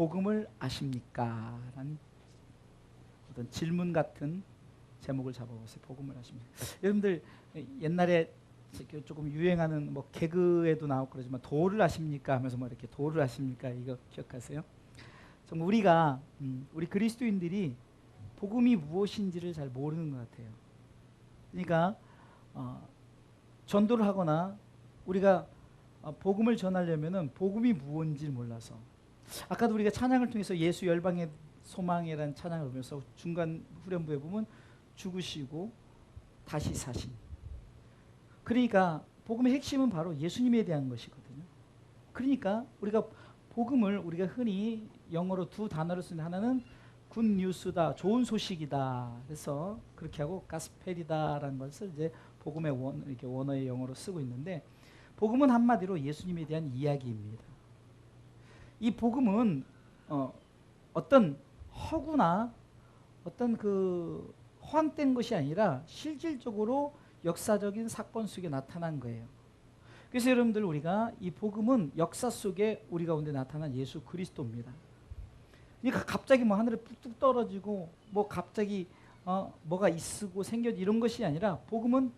복음을 아십니까? 라는 어떤 질문 같은 제목을 잡아보세요. 복음을 아십니까? 여러분들 옛날에 조금 유행하는 뭐 개그에도 나오고 그러지만 도를 아십니까? 하면서 뭐 이렇게 도를 아십니까? 이거 기억하세요? 정말 우리가 우리 그리스도인들이 복음이 무엇인지를 잘 모르는 것 같아요. 그러니까 전도를 하거나 우리가 복음을 전하려면은 복음이 무엇인지를 몰라서, 아까도 우리가 찬양을 통해서 예수 열방의 소망이라는 찬양을 보면서 중간 후렴부에 보면 죽으시고 다시 사신, 그러니까 복음의 핵심은 바로 예수님에 대한 것이거든요. 그러니까 우리가 복음을 우리가 흔히 영어로 두 단어를 쓰는, 하나는 굿뉴스다, 좋은 소식이다. 그래서 그렇게 하고 가스펠이다라는 것을 이제 복음의 이렇게 원어의 영어로 쓰고 있는데, 복음은 한마디로 예수님에 대한 이야기입니다. 이 복음은 어떤 허구나 어떤 그 허황된 것이 아니라 실질적으로 역사적인 사건 속에 나타난 거예요. 그래서 여러분들, 우리가 이 복음은 역사 속에 우리 가운데 나타난 예수 그리스도입니다. 그러니까 갑자기 뭐 하늘에 뚝뚝 떨어지고 뭐 갑자기 뭐가 있고 생겨 이런 것이 아니라, 복음은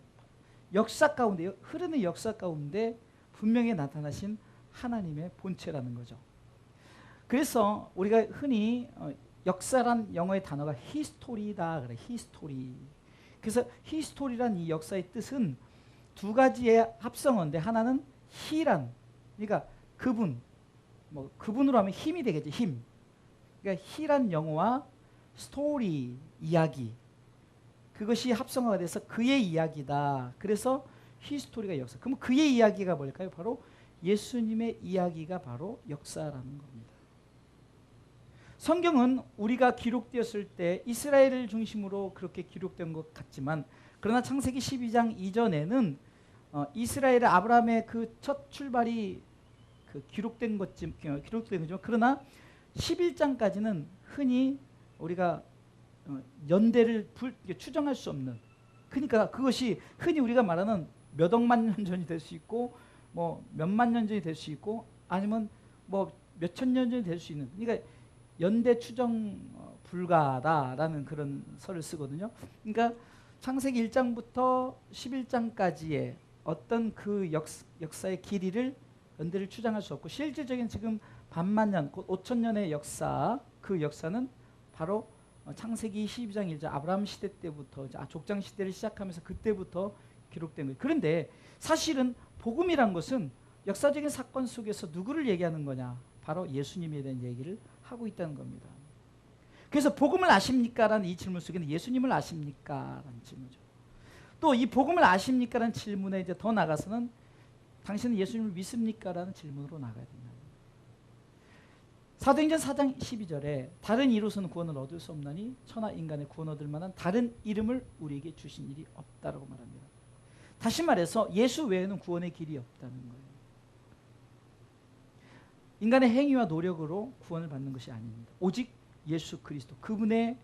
역사 가운데, 흐르는 역사 가운데 분명히 나타나신 하나님의 본체라는 거죠. 그래서 우리가 흔히 역사란 영어의 단어가 히스토리다 그래. 히스토리. 그래서 히스토리란 이 역사의 뜻은 두 가지의 합성어인데, 하나는 히란, 그러니까 그분, 뭐 그분으로 하면 힘이 되겠지. 힘. 그러니까 히란 영어와 스토리, 이야기, 그것이 합성어가 돼서 그의 이야기다. 그래서 히스토리가 역사. 그럼 그의 이야기가 뭘까요? 바로 예수님의 이야기가 바로 역사라는 겁니다. 성경은 우리가 기록되었을 때 이스라엘을 중심으로 그렇게 기록된 것 같지만, 그러나 창세기 12장 이전에는 이스라엘의 아브라함의 그 첫 출발이 기록된 거지만, 그러나 11장까지는 흔히 우리가 연대를 추정할 수 없는, 그러니까 그것이 흔히 우리가 말하는 몇 억만 년 전이 될 수 있고, 뭐 몇만 년 전이 될 수 있고, 아니면 뭐 몇천 년 전이 될 수 있는, 그러니까 연대 추정 불가다라는 그런 설을 쓰거든요. 그러니까 창세기 1장부터 11장까지의 어떤 그 역사의 길이를, 연대를 추정할 수 없고, 실질적인 지금 반만 년, 곧 5천 년의 역사, 그 역사는 바로 창세기 12장 1절 아브라함 시대 때부터 족장 시대를 시작하면서 그때부터 기록된 거예요. 그런데 사실은 복음이란 것은 역사적인 사건 속에서 누구를 얘기하는 거냐? 바로 예수님에 대한 얘기를 하고 있다는 겁니다. 그래서 복음을 아십니까? 라는 이 질문 속에는 예수님을 아십니까? 라는 질문이죠. 또 이 복음을 아십니까? 라는 질문에 이제 더 나가서는 당신은 예수님을 믿습니까? 라는 질문으로 나가야 됩니다. 사도행전 4장 12절에 다른 이로서는 구원을 얻을 수 없나니 천하 인간의 구원 얻을 만한 다른 이름을 우리에게 주신 일이 없다라고 말합니다. 다시 말해서 예수 외에는 구원의 길이 없다는 거예요. 인간의 행위와 노력으로 구원을 받는 것이 아닙니다. 오직 예수 그리스도, 그분의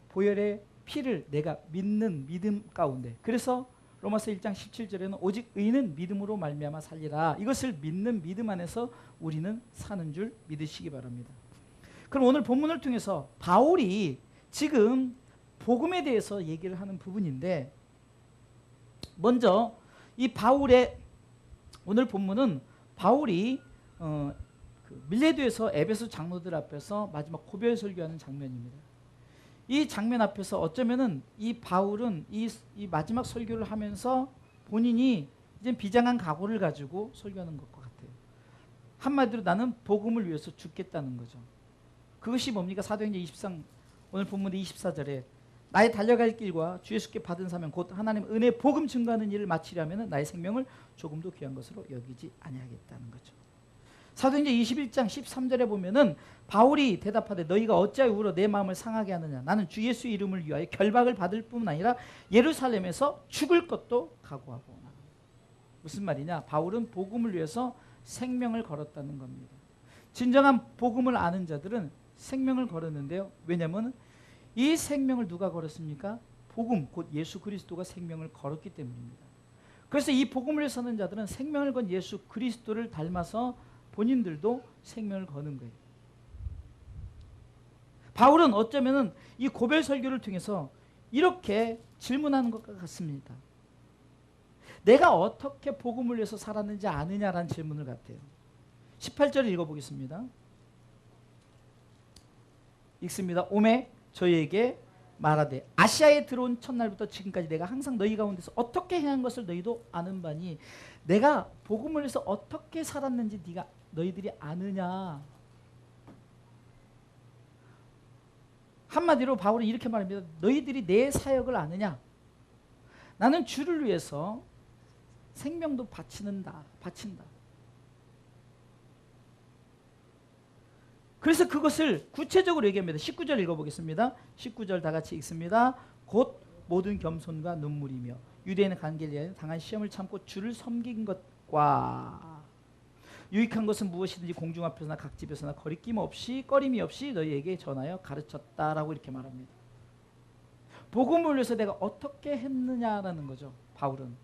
보혈의 피를 내가 믿는 믿음 가운데, 그래서 로마서 1장 17절에는 오직 의인은 믿음으로 말미암아 살리라, 이것을 믿는 믿음 안에서 우리는 사는 줄 믿으시기 바랍니다. 그럼 오늘 본문을 통해서 바울이 지금 복음에 대해서 얘기를 하는 부분인데, 먼저 이 바울의 오늘 본문은 바울이 밀레도에서 에베소 장로들 앞에서 마지막 고별 설교하는 장면입니다. 이 장면 앞에서 어쩌면은 이 바울은 이 마지막 설교를 하면서 본인이 이제 비장한 각오를 가지고 설교하는 것 같아요. 한마디로 나는 복음을 위해서 죽겠다는 거죠. 그것이 뭡니까? 사도행전 23, 오늘 본문의 24절에 나의 달려갈 길과 주 예수께 받은 사명 곧 하나님 은혜 복음 증거하는 일을 마치려면 나의 생명을 조금도 귀한 것으로 여기지 아니하겠다는 거죠. 사도행전 21장 13절에 보면은 바울이 대답하되 너희가 어찌하여 울어 내 마음을 상하게 하느냐? 나는 주 예수 이름을 위하여 결박을 받을 뿐만 아니라 예루살렘에서 죽을 것도 각오하고. 무슨 말이냐? 바울은 복음을 위해서 생명을 걸었다는 겁니다. 진정한 복음을 아는 자들은 생명을 걸었는데요. 왜냐하면 이 생명을 누가 걸었습니까? 복음, 곧 예수 그리스도가 생명을 걸었기 때문입니다. 그래서 이 복음을 위해 사는 자들은 생명을 건 예수 그리스도를 닮아서 본인들도 생명을 거는 거예요. 바울은 어쩌면은 이 고별 설교를 통해서 이렇게 질문하는 것 같습니다. 내가 어떻게 복음을 위해서 살았는지 아느냐라는 질문을 같아요. 18절 읽어보겠습니다. 읽습니다. 오매 저희에게 말하되 아시아에 들어온 첫날부터 지금까지 내가 항상 너희 가운데서 어떻게 행한 것을 너희도 아는 바니 내가 복음을 위해서 어떻게 살았는지 너희들이 아느냐. 한마디로 바울은 이렇게 말합니다. 너희들이 내 사역을 아느냐. 나는 주를 위해서 생명도 바친다. 그래서 그것을 구체적으로 얘기합니다. 19절 읽어보겠습니다. 19절 다 같이 읽습니다. 곧 모든 겸손과 눈물이며 유대인의 관계를 위하여 당한 시험을 참고 주를 섬긴 것과 유익한 것은 무엇이든지 공중 앞에서나 각 집에서나 꺼림이 없이 너희에게 전하여 가르쳤다라고 이렇게 말합니다. 복음을 위해서 내가 어떻게 했느냐라는 거죠. 바울은.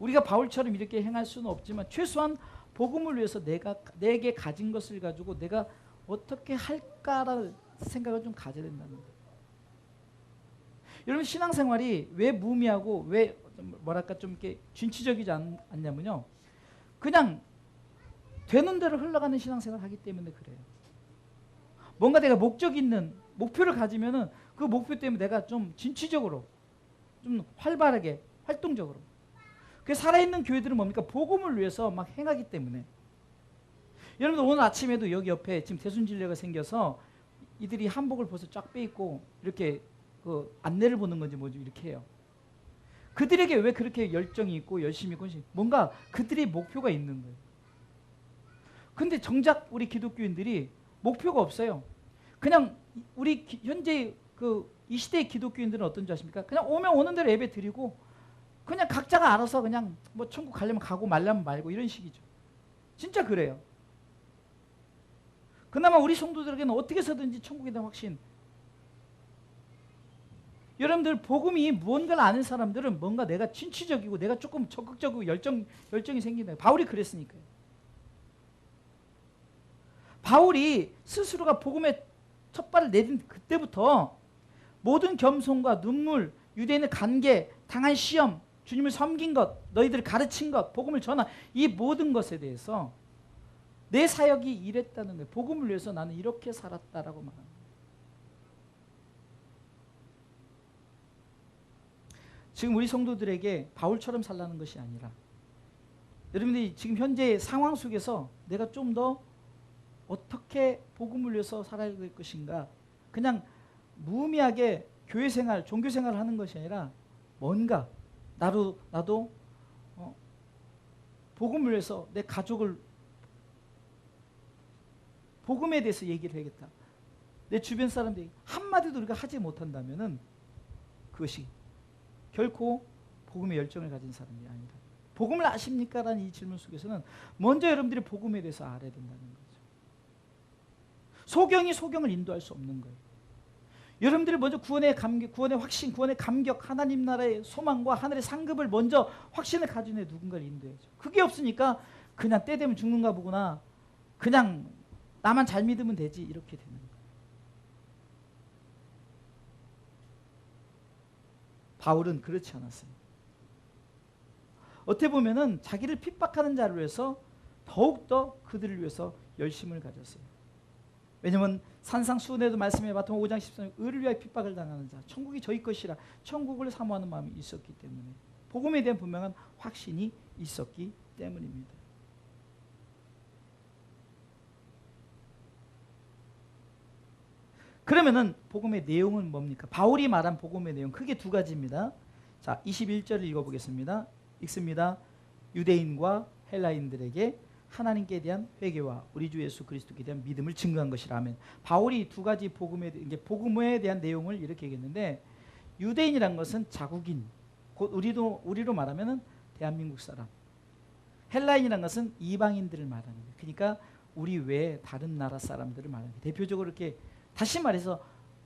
우리가 바울처럼 이렇게 행할 수는 없지만 최소한 복음을 위해서 내게 가진 것을 가지고 내가 어떻게 할까라는 생각을 좀 가져야 된다는 거예요. 여러분 신앙생활이 왜 무의미하고 왜 뭐랄까 좀 이렇게 진취적이지 않냐면요. 그냥 되는 대로 흘러가는 신앙생활을 하기 때문에 그래요. 뭔가 내가 목적 있는 목표를 가지면은 그 목표 때문에 내가 좀 진취적으로 좀 활발하게 활동적으로 그 살아있는 교회들은 뭡니까? 복음을 위해서 막 행하기 때문에. 여러분들 오늘 아침에도 여기 옆에 지금 대순진례가 생겨서 이들이 한복을 벗어 쫙 빼입고 이렇게 그 안내를 보는 건지 뭐지 이렇게 해요. 그들에게 왜 그렇게 열정이 있고 열심히 있고 뭔가 그들의 목표가 있는 거예요. 근데 정작 우리 기독교인들이 목표가 없어요. 그냥 우리 현재 이 시대의 기독교인들은 어떤지 아십니까? 그냥 오면 오는 대로 예배 드리고 그냥 각자가 알아서 그냥 뭐 천국 가려면 가고 말려면 말고 이런 식이죠. 진짜 그래요. 그나마 우리 성도들에게는 어떻게 해서든지 천국에 대한 확신. 여러분들 복음이 무언가를 아는 사람들은 뭔가 내가 진취적이고 내가 조금 적극적이고 열정이 생긴다. 바울이 그랬으니까요. 바울이 스스로가 복음의 첫 발을 내딘 그때부터 모든 겸손과 눈물, 유대인의 관계, 당한 시험, 주님을 섬긴 것, 너희들을 가르친 것, 복음을 전한 이 모든 것에 대해서 내 사역이 이랬다는 거예요. 복음을 위해서 나는 이렇게 살았다라고 말합니다. 지금 우리 성도들에게 바울처럼 살라는 것이 아니라 여러분들이 지금 현재 상황 속에서 내가 좀 더 어떻게 복음을 위해서 살아야 될 것인가 그냥 무의미하게 교회생활, 종교생활을 하는 것이 아니라 뭔가 나도 복음을 위해서 내 가족을 복음에 대해서 얘기를 해야겠다. 내 주변 사람들이 한마디도 우리가 하지 못한다면은 그것이 결코 복음의 열정을 가진 사람이 아니다. 복음을 아십니까? 라는 이 질문 속에서는 먼저 여러분들이 복음에 대해서 알아야 된다는 거죠. 소경이 소경을 인도할 수 없는 거예요. 여러분들이 먼저 구원의 감격, 구원의 확신, 구원의 감격, 하나님 나라의 소망과 하늘의 상급을 먼저 확신을 가진 애 누군가를 인도해야죠. 그게 없으니까 그냥 때 되면 죽는가 보구나. 그냥 나만 잘 믿으면 되지 이렇게 되는 거예요. 바울은 그렇지 않았어요. 어떻게 보면은 자기를 핍박하는 자를 위해서 더욱더 그들을 위해서 열심을 가졌어요. 왜냐하면 산상수훈에도 말씀해 봤던 5장 13절 의를 위하여 핍박을 당하는 자 천국이 저희 것이라 천국을 사모하는 마음이 있었기 때문에 복음에 대한 분명한 확신이 있었기 때문입니다. 그러면은 복음의 내용은 뭡니까? 바울이 말한 복음의 내용 크게 두 가지입니다. 자, 21절을 읽어보겠습니다. 읽습니다. 유대인과 헬라인들에게 하나님께 대한 회개와 우리 주 예수 그리스도께 대한 믿음을 증거한 것이라면 바울이 두 가지 복음에 대한 내용을 이렇게 얘기했는데 유대인이란 것은 자국인 곧 우리로 말하면은 대한민국 사람 헬라인이란 것은 이방인들을 말하는 거예요. 그러니까 우리 외에 다른 나라 사람들을 말하는 거예요. 대표적으로 이렇게 다시 말해서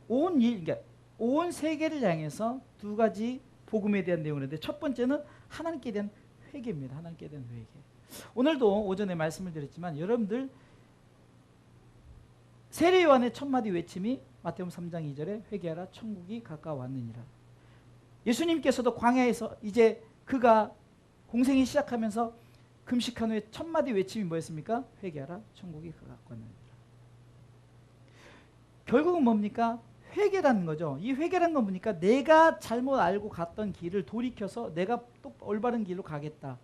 그러니까 온 세계를 향해서 두 가지 복음에 대한 내용을 했는데 첫 번째는 하나님께 대한 회개입니다. 하나님께 대한 회개. 오늘도 오전에 말씀을 드렸지만 여러분들 세례 요한의 첫 마디 외침이 마태복음 3장 2절에 회개하라 천국이 가까웠느니라. 예수님께서도 광야에서 이제 그가 공생이 시작하면서 금식한 후에 첫 마디 외침이 뭐였습니까? 회개하라 천국이 가까웠느니라. 결국은 뭡니까? 회개라는 거죠. 이 회개라는 건 뭡니까? 내가 잘못 알고 갔던 길을 돌이켜서 내가 또 올바른 길로 가겠다.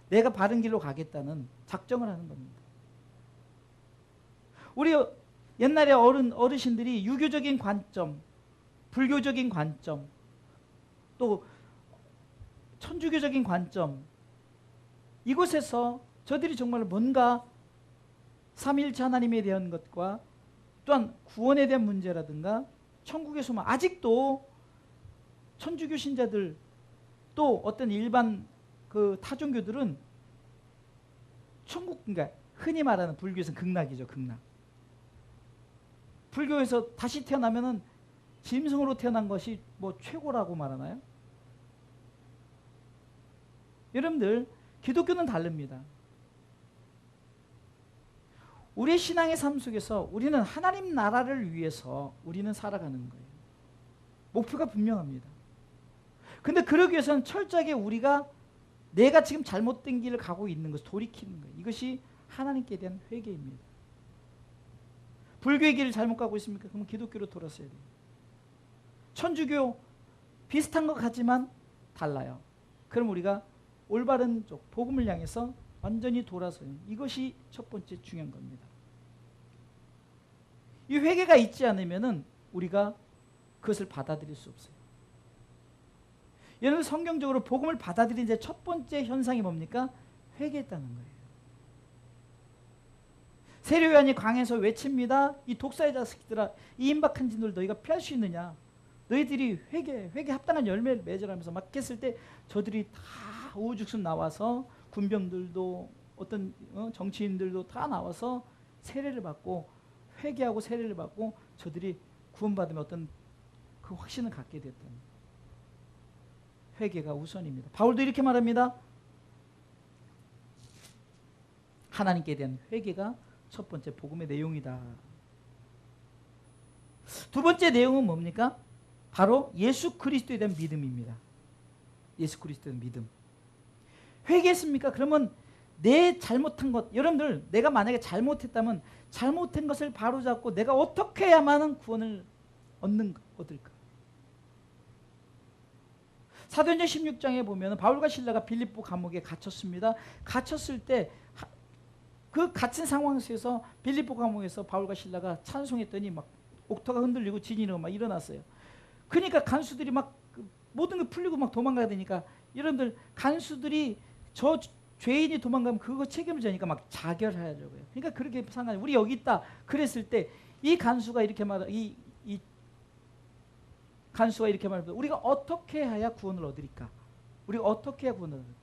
내가 바른 길로 가겠다는 작정을 하는 겁니다. 우리 옛날에 어르신들이 유교적인 관점, 불교적인 관점, 또 천주교적인 관점, 이곳에서 저들이 정말 뭔가 삼위일체 하나님에 대한 것과 또한 구원에 대한 문제라든가 천국의 소망, 아직도 천주교 신자들 또 어떤 일반 그 타종교들은 천국, 그러니까 흔히 말하는 불교에서는 극락이죠. 극락. 불교에서 다시 태어나면은 짐승으로 태어난 것이 뭐 최고라고 말하나요? 여러분들, 기독교는 다릅니다. 우리의 신앙의 삶 속에서 우리는 하나님 나라를 위해서 우리는 살아가는 거예요. 목표가 분명합니다. 근데 그러기 위해서는 철저하게 우리가 내가 지금 잘못된 길을 가고 있는 것을 돌이키는 거예요. 이것이 하나님께 대한 회개입니다. 불교의 길을 잘못 가고 있습니까? 그러면 기독교로 돌아서야 돼요. 천주교 비슷한 것 같지만 달라요. 그럼 우리가 올바른 쪽, 복음을 향해서 완전히 돌아서요. 이것이 첫 번째 중요한 겁니다. 이 회개가 있지 않으면은 우리가 그것을 받아들일 수 없어요. 여러분, 성경적으로 복음을 받아들인 이제 첫 번째 현상이 뭡니까? 회개했다는 거예요. 세례 요한이 광야에서 외칩니다. 이 독사의 자식들아, 이 임박한 진을 너희가 피할 수 있느냐? 너희들이 회개 합당한 열매를 맺으라면서 막 했을 때 저들이 다 우후죽순 나와서 군병들도 어떤 정치인들도 다 나와서 세례를 받고 회개하고 세례를 받고 저들이 구원받으면 어떤 그 확신을 갖게 됐던, 회개가 우선입니다. 바울도 이렇게 말합니다. 하나님께 대한 회개가 첫 번째 복음의 내용이다. 두 번째 내용은 뭡니까? 바로 예수 그리스도에 대한 믿음입니다. 예수 그리스도에 대한 믿음. 회개했습니까? 그러면 내 잘못한 것, 여러분들, 내가 만약에 잘못했다면 잘못한 것을 바로잡고 내가 어떻게 해야만 구원을 얻을까? 사도행전 16장에 보면 바울과 실라가 빌립보 감옥에 갇혔습니다. 갇혔을 때 그 갇힌 상황 속에서 빌립보 감옥에서 바울과 실라가 찬송했더니 막 옥토가 흔들리고 진이 막 일어났어요. 그러니까 간수들이 막 모든 게 풀리고 막 도망가야 되니까, 여러분들, 간수들이 저 죄인이 도망가면 그거 책임을 져니까 막 자결하려고요. 그러니까 그렇게 상관이, 우리 여기 있다 그랬을 때 이 간수가 이렇게 이 간수가 이렇게 말합니다. 우리가 어떻게 해야 구원을 얻으리까? 우리가 어떻게 해야 구원을 얻을까?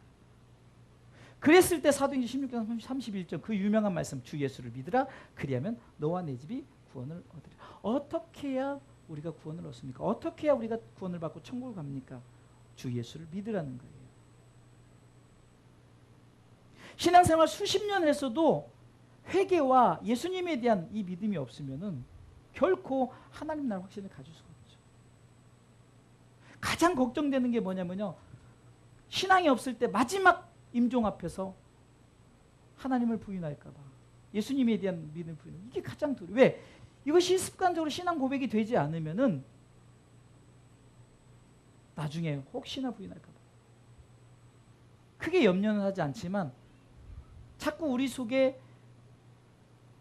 그랬을 때 사도행전 16장 31절 그 유명한 말씀, 주 예수를 믿으라 그리하면 너와 내 집이 구원을 얻으리라. 어떻게 해야 우리가 구원을 얻습니까? 어떻게 해야 우리가 구원을 받고 천국을 갑니까? 주 예수를 믿으라는 거예요. 신앙생활 수십 년 했어도 회개와 예수님에 대한 이 믿음이 없으면은 결코 하나님 나라 확신을 가질 수가 없죠. 가장 걱정되는 게 뭐냐면요, 신앙이 없을 때 마지막 임종 앞에서 하나님을 부인할까 봐, 예수님에 대한 믿음을 부인해. 이게 가장 두려워. 왜? 이것이 습관적으로 신앙 고백이 되지 않으면은 나중에 혹시나 부인할까 봐. 크게 염려는 하지 않지만 자꾸 우리 속에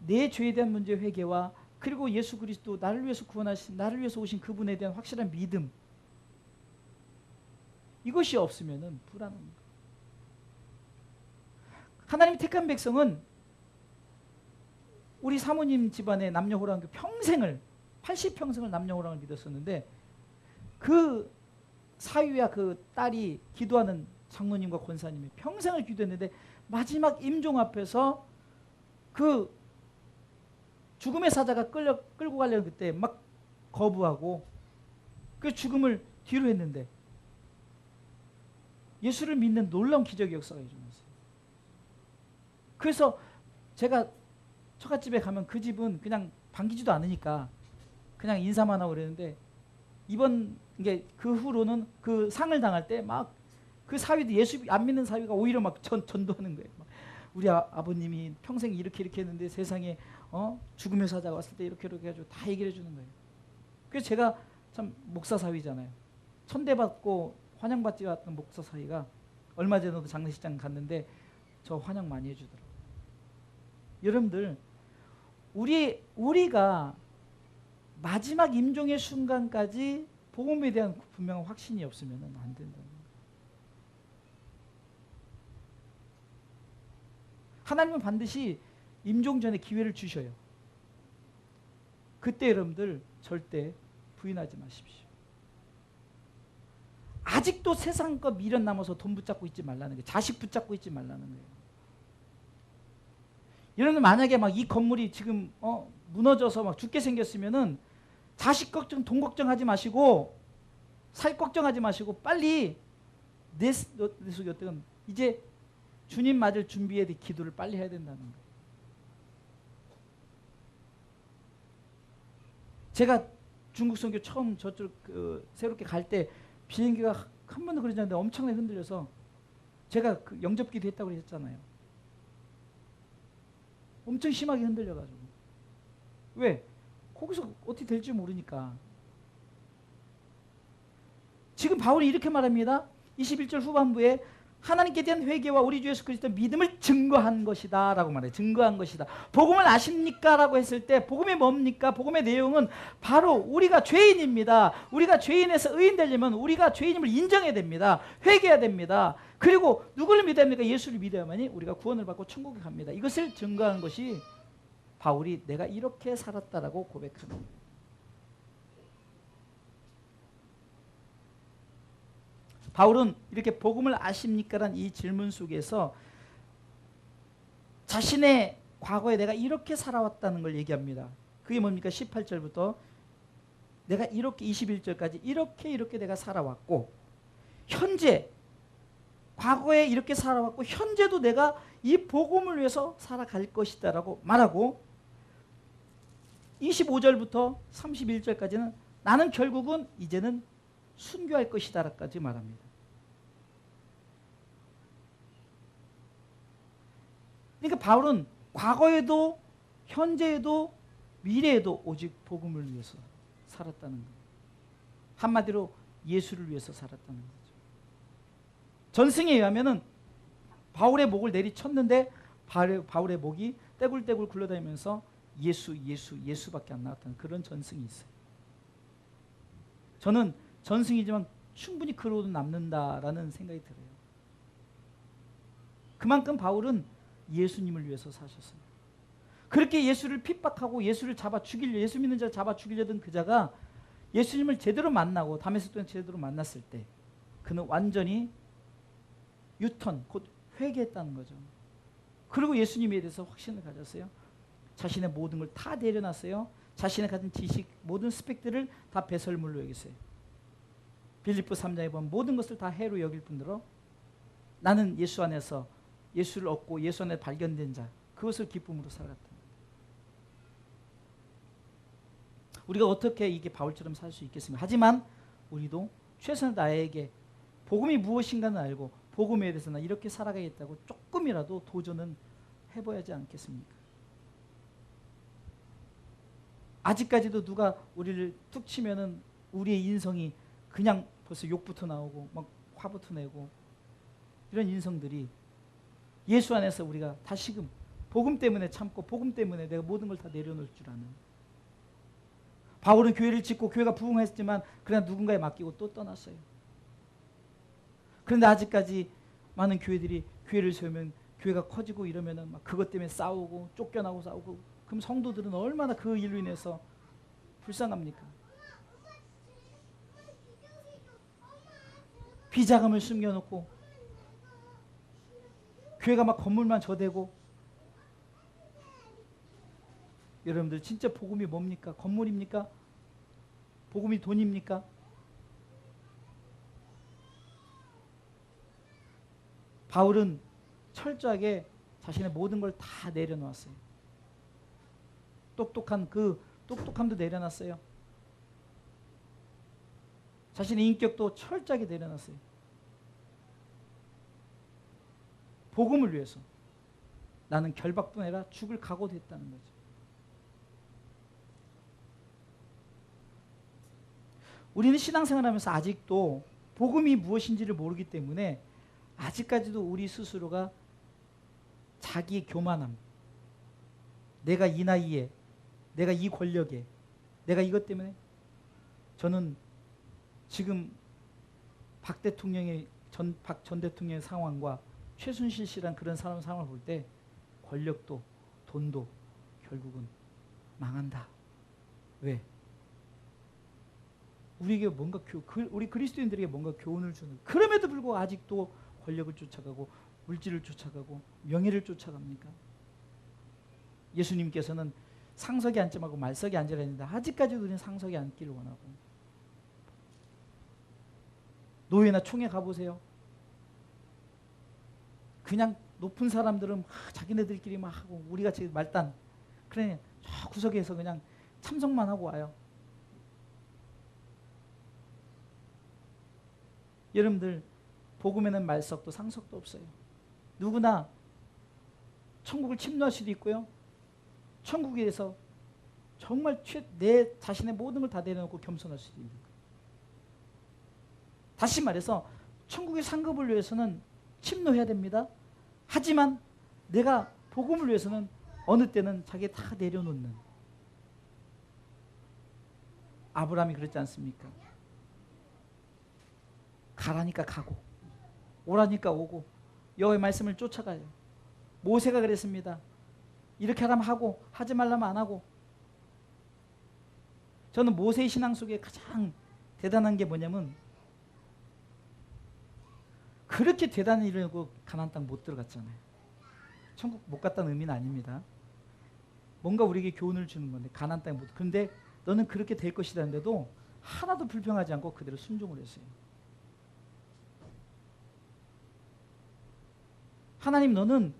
내 죄에 대한 문제 회개와 그리고 예수 그리스도 나를 위해서 구원하신, 나를 위해서 오신 그분에 대한 확실한 믿음, 이것이 없으면은 불안합니다. 하나님이 택한 백성은 우리 사모님 집안의 남녀호랑교 평생을 80평생을 남녀호랑을 믿었었는데, 그 사위와 그 딸이 기도하는 장로님과 권사님이 평생을 기도했는데 마지막 임종 앞에서 그 죽음의 사자가 끌고 가려는 그때 막 거부하고 그 죽음을 뒤로 했는데 예수를 믿는 놀라운 기적의 역사가 일어났어요. 그래서 제가 처갓집에 가면 그 집은 그냥 반기지도 않으니까 그냥 인사만 하고 그랬는데 이번 이게 그 후로는 그 상을 당할 때 막 그 사위도 예수 안 믿는 사위가 오히려 막 전도하는 거예요. 막 우리 아버님이 평생 이렇게 했는데 세상에 죽음의 사자가 왔을 때 이렇게 해가지고 다 얘기를 해주는 거예요. 그래서 제가 참 목사 사위잖아요. 천대받고 환영받지 않았던 목사 사위가 얼마 전에도 장례식장 갔는데 저 환영 많이 해주더라고요. 여러분들 우리가 마지막 임종의 순간까지 복음에 대한 분명한 확신이 없으면 안 된다는 거예요. 하나님은 반드시 임종 전에 기회를 주셔요. 그때 여러분들 절대 부인하지 마십시오. 아직도 세상 거 미련 남아서 돈 붙잡고 있지 말라는 거예요. 자식 붙잡고 있지 말라는 거예요. 여러분들 만약에 막 이 건물이 지금 무너져서 막 죽게 생겼으면은 자식 걱정, 돈 걱정하지 마시고 살 걱정하지 마시고 빨리 내 속에 어떤 이제 주님 맞을 준비에 대해 기도를 빨리 해야 된다는 거예요. 제가 중국 선교 처음 저쪽 새롭게 갈 때 비행기가 한 번도 그러지 않는데 엄청나게 흔들려서 제가 그 영접기도 했다고 그랬잖아요. 엄청 심하게 흔들려가지고. 왜? 거기서 어떻게 될지 모르니까. 지금 바울이 이렇게 말합니다. 21절 후반부에 하나님께 대한 회개와 우리 주 예수 그리스도의 믿음을 증거한 것이다 라고 말해요. 증거한 것이다. 복음을 아십니까? 라고 했을 때 복음이 뭡니까? 복음의 내용은 바로 우리가 죄인입니다. 우리가 죄인에서 의인 되려면 우리가 죄인임을 인정해야 됩니다. 회개해야 됩니다. 그리고 누구를 믿어야 합니까? 예수를 믿어야만이 우리가 구원을 받고 천국에 갑니다. 이것을 증거한 것이 바울이 내가 이렇게 살았다라고 고백하는 거예요. 바울은 이렇게 복음을 아십니까? 라는 이 질문 속에서 자신의 과거에 내가 이렇게 살아왔다는 걸 얘기합니다. 그게 뭡니까? 18절부터 내가 이렇게 21절까지 이렇게 내가 살아왔고 현재 과거에 이렇게 살아왔고 현재도 내가 이 복음을 위해서 살아갈 것이다 라고 말하고 25절부터 31절까지는 나는 결국은 이제는 순교할 것이다 라까지 말합니다. 그러니까 바울은 과거에도 현재에도 미래에도 오직 복음을 위해서 살았다는 거예요. 한마디로 예수를 위해서 살았다는 거죠. 전승에 의하면은 바울의 목을 내리쳤는데 바울의 목이 떼굴떼굴 굴러다니면서 예수밖에 안 나왔다는 그런 전승이 있어요. 저는 전승이지만 충분히 그로도 남는다라는 생각이 들어요. 그만큼 바울은 예수님을 위해서 사셨어요. 그렇게 예수를 핍박하고 예수를 잡아 죽이려 예수 믿는 자 잡아 죽이려던 그 자가 예수님을 제대로 만나고 다메섹 제대로 만났을 때 그는 완전히 유턴 곧 회개했다는 거죠. 그리고 예수님에 대해서 확신을 가졌어요. 자신의 모든 걸 다 내려놨어요. 자신의 가진 지식 모든 스펙들을 다 배설물로 여겼어요. 빌립보 3장에 보면 모든 것을 다 해로 여길 뿐더러 나는 예수 안에서 예수를 얻고 예수 안에 발견된 자 그것을 기쁨으로 살았다. 우리가 어떻게 이게 바울처럼 살 수 있겠습니까? 하지만 우리도 최선을 나에게 복음이 무엇인가는 알고 복음에 대해서 나 이렇게 살아가겠다고 조금이라도 도전은 해봐야 하지 않겠습니까? 아직까지도 누가 우리를 툭 치면은 우리의 인성이 그냥 벌써 욕부터 나오고 막 화부터 내고 이런 인성들이 예수 안에서 우리가 다시금 복음 때문에 참고 복음 때문에 내가 모든 걸 다 내려놓을 줄 아는 바울은 교회를 짓고 교회가 부흥했지만 그냥 누군가에 맡기고 또 떠났어요. 그런데 아직까지 많은 교회들이 교회를 세우면 교회가 커지고 이러면은 막 그것 때문에 싸우고 쫓겨나고 싸우고 그럼 성도들은 얼마나 그 일로 인해서 불쌍합니까? 비자금을 숨겨놓고 교회가 막 건물만 저대고 여러분들 진짜 복음이 뭡니까? 건물입니까? 복음이 돈입니까? 바울은 철저하게 자신의 모든 걸 다 내려놓았어요. 똑똑한 그 똑똑함도 내려놨어요. 자신의 인격도 철저하게 내려놨어요. 복음을 위해서 나는 결박뿐 아니라 죽을 각오도 했다는 거죠. 우리는 신앙생활하면서 아직도 복음이 무엇인지를 모르기 때문에 아직까지도 우리 스스로가 자기의 교만함, 내가 이 나이에, 내가 이 권력에, 내가 이것 때문에, 저는 지금 박 전 대통령의 상황과 최순실 씨란 그런 사람 상황을 볼 때 권력도 돈도 결국은 망한다. 왜? 우리에게 뭔가 우리 그리스도인들에게 뭔가 교훈을 주는, 그럼에도 불구하고 아직도 권력을 쫓아가고 물질을 쫓아가고 명예를 쫓아갑니까? 예수님께서는 상석에 앉지 말고 말석에 앉으라 했는데 아직까지도 우리는 상석에 앉기를 원하고, 노예나 총회 가보세요. 그냥 높은 사람들은 자기네들끼리 막 하고 우리같이 말단, 그래 저 구석에서 그냥 참석만 하고 와요. 여러분들, 복음에는 말석도 상석도 없어요. 누구나 천국을 침노할 수도 있고요, 천국에서 정말 내 자신의 모든 걸 다 내려놓고 겸손할 수도 있는 거예요. 다시 말해서 천국의 상급을 위해서는 침노해야 됩니다. 하지만 내가 복음을 위해서는 어느 때는 자기 다 내려놓는, 아브라함이 그랬지 않습니까? 가라니까 가고 오라니까 오고 여호와의 말씀을 쫓아가요. 모세가 그랬습니다. 이렇게 하라면 하고 하지 말라면 안 하고. 저는 모세의 신앙 속에 가장 대단한 게 뭐냐면, 그렇게 대단한 일을 하고 가나안 땅 못 들어갔잖아요. 천국 못 갔다는 의미는 아닙니다. 뭔가 우리에게 교훈을 주는 건데 가나안 땅에 못. 그런데 너는 그렇게 될 것이라는데도 하나도 불평하지 않고 그대로 순종을 했어요. 하나님, 너는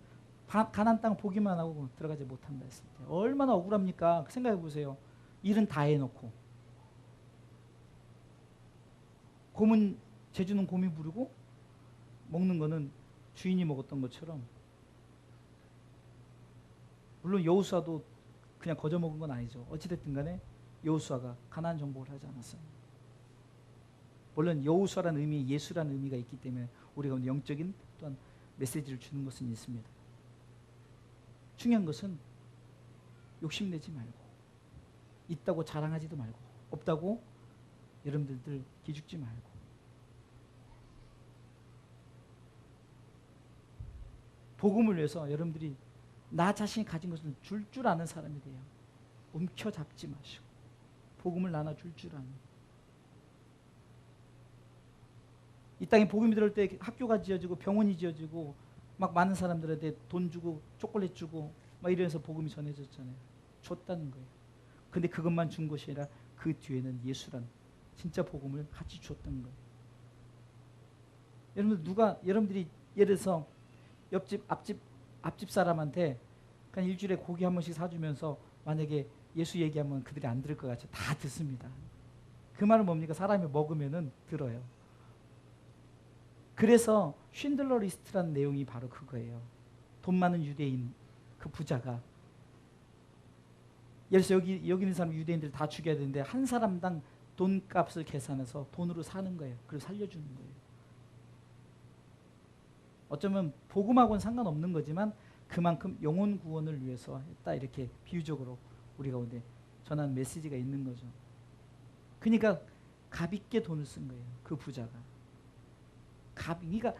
가나안 땅 보기만 하고 들어가지 못한다 했을 때 얼마나 억울합니까? 생각해 보세요. 일은 다 해놓고 제주는 곰이 부르고 먹는 거는 주인이 먹었던 것처럼, 물론 여호수아도 그냥 거저 먹은 건 아니죠. 어찌됐든 간에 여호수아가 가나안 정복을 하지 않았어요. 물론 여호수아라는 의미, 예수라는 의미가 있기 때문에 우리가 영적인 또한 메시지를 주는 것은 있습니다. 중요한 것은 욕심내지 말고, 있다고 자랑하지도 말고, 없다고 여러분들 기죽지 말고, 복음을 위해서 여러분들이 나 자신이 가진 것을 줄 아는 사람이 돼요. 움켜잡지 마시고 복음을 나눠줄 줄 아는. 이 땅에 복음이 들어올 때 학교가 지어지고 병원이 지어지고 막 많은 사람들한테 돈 주고 초콜릿 주고 막 이러면서 복음이 전해졌잖아요. 줬다는 거예요. 근데 그것만 준 것이 아니라 그 뒤에는 예수란 진짜 복음을 같이 줬던 거예요. 여러분들이 예를 들어서 옆집 앞집 사람한테 그냥 일주일에 고기 한 번씩 사주면서 만약에 예수 얘기하면 그들이 안 들을 것 같죠. 다 듣습니다. 그 말은 뭡니까? 사람이 먹으면은 들어요. 그래서 쉰들러 리스트라는 내용이 바로 그거예요. 돈 많은 유대인 그 부자가, 예를 들어서 여기 있는 사람 유대인들 다 죽여야 되는데 한 사람당 돈값을 계산해서 돈으로 사는 거예요. 그리고 살려주는 거예요. 어쩌면 복음하고는 상관없는 거지만 그만큼 영혼 구원을 위해서 했다, 이렇게 비유적으로 우리 가운데 전하는 메시지가 있는 거죠. 그러니까 값있게 돈을 쓴 거예요. 그 부자가. 그러니까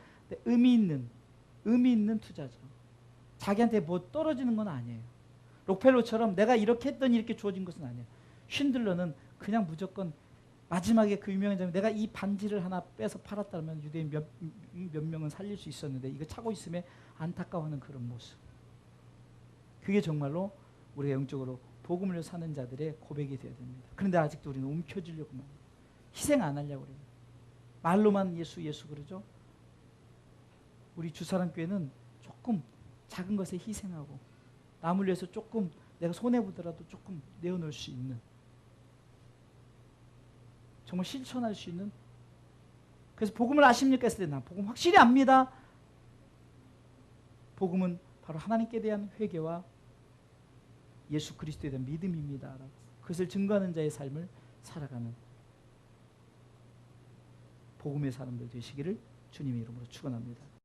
의미 있는 투자죠. 자기한테 뭐 떨어지는 건 아니에요. 록펠러처럼 내가 이렇게 했더니 이렇게 주어진 것은 아니에요. 쉰들러는 그냥 무조건 마지막에 그 유명한 장면, 내가 이 반지를 하나 빼서 팔았다면 유대인 몇 명은 살릴 수 있었는데 이거 차고 있으면 안타까워하는 그런 모습. 그게 정말로 우리가 영적으로 복음을 사는 자들의 고백이 되어야 됩니다. 그런데 아직도 우리는 움켜쥐려고만, 희생 안 하려고 그래요. 말로만 예수 그러죠. 우리 주사랑교회는 조금 작은 것에 희생하고 남을 위해서 조금 내가 손해보더라도 조금 내어놓을 수 있는, 정말 실천할 수 있는. 그래서 복음을 아십니까 했을 때 나 복음 확실히 압니다. 복음은 바로 하나님께 대한 회개와 예수 그리스도에 대한 믿음입니다. 그것을 증거하는 자의 삶을 살아가는 복음의 사람들 되시기를 주님의 이름으로 축원합니다.